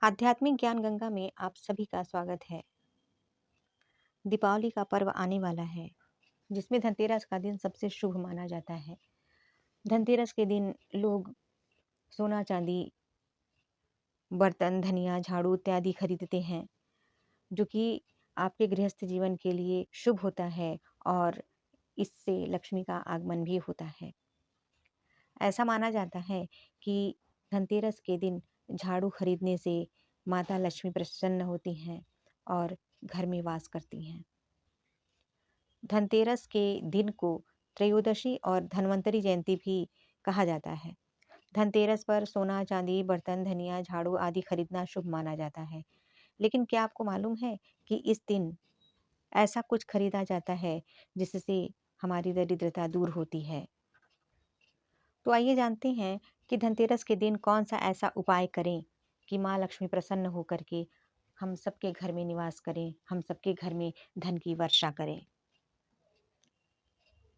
आध्यात्मिक ज्ञान गंगा में आप सभी का स्वागत है। दीपावली का पर्व आने वाला है, जिसमें धनतेरस का दिन सबसे शुभ माना जाता है। धनतेरस के दिन लोग सोना चांदी, बर्तन, धनिया, झाड़ू इत्यादि खरीदते हैं, जो कि आपके गृहस्थ जीवन के लिए शुभ होता है और इससे लक्ष्मी का आगमन भी होता है। ऐसा माना जाता है कि धनतेरस के दिन झाड़ू खरीदने से माता लक्ष्मी प्रसन्न होती हैं और घर में वास करती हैं। धनतेरस के दिन को त्रयोदशी और धन्वंतरी जयंती भी कहा जाता है। धनतेरस पर सोना, चांदी, बर्तन, धनिया, झाड़ू आदि खरीदना शुभ माना जाता है। लेकिन क्या आपको मालूम है कि इस दिन ऐसा कुछ खरीदा जाता है जिससे हमारी दरिद्रता दूर होती है? तो आइए जानते हैं कि धनतेरस के दिन कौन सा ऐसा उपाय करें कि माँ लक्ष्मी प्रसन्न होकर के हम सबके घर में निवास करें, हम सबके घर में धन की वर्षा करें।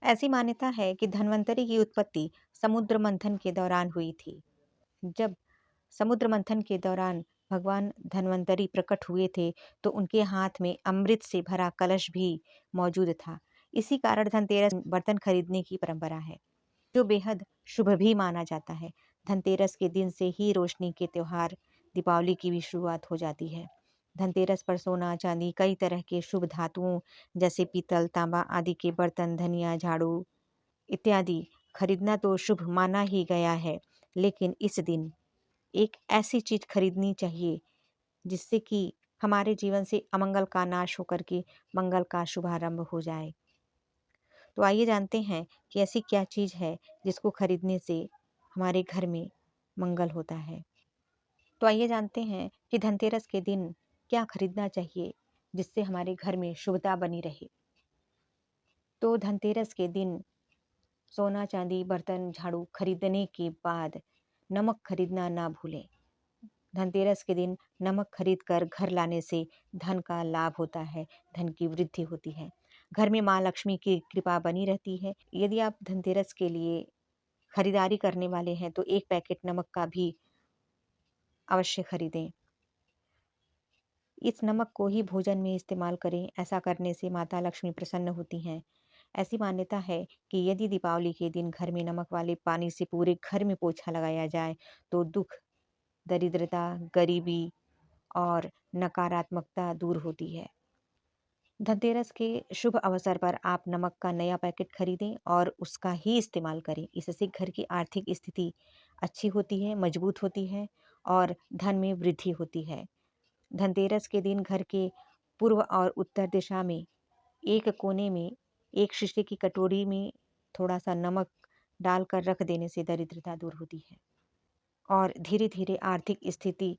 ऐसी मान्यता है कि धन्वंतरी की उत्पत्ति समुद्र मंथन के दौरान हुई थी। जब समुद्र मंथन के दौरान भगवान धन्वंतरी प्रकट हुए थे, तो उनके हाथ में अमृत से भरा कलश भी मौजूद था। इसी कारण धनतेरस बर्तन खरीदने की परंपरा है, जो बेहद शुभ भी माना जाता है। धनतेरस के दिन से ही रोशनी के त्योहार दीपावली की भी शुरुआत हो जाती है। धनतेरस पर सोना, चांदी, कई तरह के शुभ धातुओं जैसे पीतल, तांबा आदि के बर्तन, धनिया, झाड़ू इत्यादि खरीदना तो शुभ माना ही गया है। लेकिन इस दिन एक ऐसी चीज खरीदनी चाहिए जिससे कि हमारे जीवन से अमंगल का नाश होकर के मंगल का शुभारंभ हो जाए। तो आइए जानते हैं कि ऐसी क्या चीज है जिसको खरीदने से हमारे घर में मंगल होता है। तो आइए जानते हैं कि धनतेरस के दिन क्या खरीदना चाहिए जिससे हमारे घर में शुभता बनी रहे। तो धनतेरस के दिन सोना, चांदी, बर्तन, झाड़ू खरीदने के बाद नमक खरीदना ना भूलें। धनतेरस के दिन नमक खरीद कर घर लाने से धन का लाभ होता है, धन की वृद्धि होती है, घर में माँ लक्ष्मी की कृपा बनी रहती है। यदि आप धनतेरस के लिए खरीदारी करने वाले हैं तो 1 पैकेट नमक का भी अवश्य खरीदें। इस नमक को ही भोजन में इस्तेमाल करें। ऐसा करने से माता लक्ष्मी प्रसन्न होती हैं। ऐसी मान्यता है कि यदि दीपावली के दिन घर में नमक वाले पानी से पूरे घर में पोछा लगाया जाए तो दुख, दरिद्रता, गरीबी और नकारात्मकता दूर होती है। धनतेरस के शुभ अवसर पर आप नमक का नया पैकेट खरीदें और उसका ही इस्तेमाल करें। इससे घर की आर्थिक स्थिति अच्छी होती है, मजबूत होती है और धन में वृद्धि होती है। धनतेरस के दिन घर के पूर्व और उत्तर दिशा में एक कोने में एक शीशे की कटोरी में थोड़ा सा नमक डालकर रख देने से दरिद्रता दूर होती है और धीरे धीरे आर्थिक स्थिति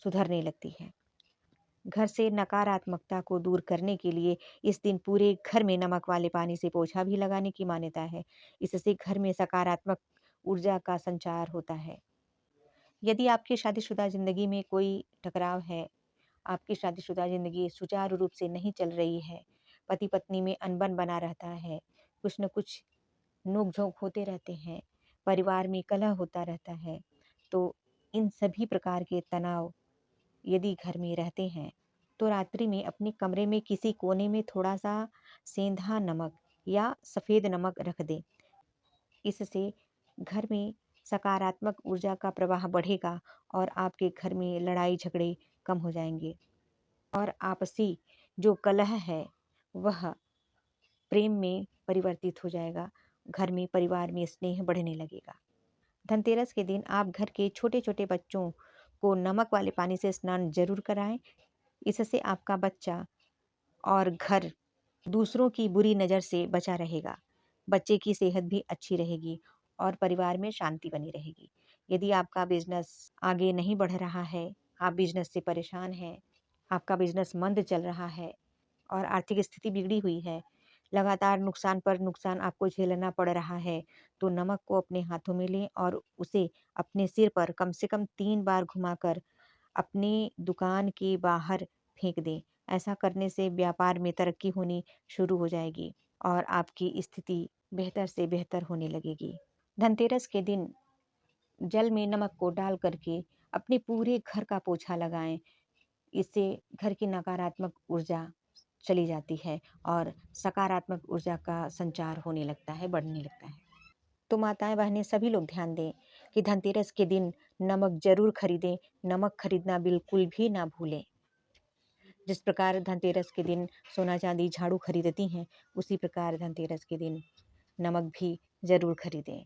सुधरने लगती है। घर से नकारात्मकता को दूर करने के लिए इस दिन पूरे घर में नमक वाले पानी से पोछा भी लगाने की मान्यता है। इससे घर में सकारात्मक ऊर्जा का संचार होता है। यदि आपकी शादीशुदा जिंदगी में कोई टकराव है, आपकी शादीशुदा जिंदगी सुचारू रूप से नहीं चल रही है, पति पत्नी में अनबन बना रहता है, कुछ न कुछ नोक झोंक होते रहते हैं, परिवार में कलह होता रहता है, तो इन सभी प्रकार के तनाव यदि घर में रहते हैं तो रात्रि में अपने कमरे में किसी कोने में थोड़ा सा सेंधा नमक या सफ़ेद नमक रख दें। इससे घर में सकारात्मक ऊर्जा का प्रवाह बढ़ेगा और आपके घर में लड़ाई झगड़े कम हो जाएंगे और आपसी जो कलह है वह प्रेम में परिवर्तित हो जाएगा। घर में, परिवार में स्नेह बढ़ने लगेगा। धनतेरस के दिन आप घर के छोटे छोटे बच्चों को नमक वाले पानी से स्नान जरूर कराएं। इससे आपका बच्चा और घर दूसरों की बुरी नज़र से बचा रहेगा। बच्चे की सेहत भी अच्छी रहेगी और परिवार में शांति बनी रहेगी। यदि आपका बिजनेस आगे नहीं बढ़ रहा है, आप बिजनेस से परेशान हैं, आपका बिजनेस मंद चल रहा है और आर्थिक स्थिति बिगड़ी हुई है, लगातार नुकसान पर नुकसान आपको झेलना पड़ रहा है, तो नमक को अपने हाथों में लें और उसे अपने सिर पर कम से कम 3 बार घुमाकर अपनी दुकान के बाहर फेंक दें। ऐसा करने से व्यापार में तरक्की होनी शुरू हो जाएगी और आपकी स्थिति बेहतर से बेहतर होने लगेगी। धनतेरस के दिन जल में नमक को डाल करके अपने पूरे घर का पोछा लगाएँ। इससे घर की नकारात्मक ऊर्जा चली जाती है और सकारात्मक ऊर्जा का संचार होने लगता है, बढ़ने लगता है। तो माताएँ-बहनें सभी लोग ध्यान दें कि धनतेरस के दिन नमक ज़रूर खरीदें, नमक खरीदना बिल्कुल भी ना भूलें। जिस प्रकार धनतेरस के दिन सोना-चांदी, झाड़ू खरीदती हैं, उसी प्रकार धनतेरस के दिन नमक भी ज़रूर खरीदें।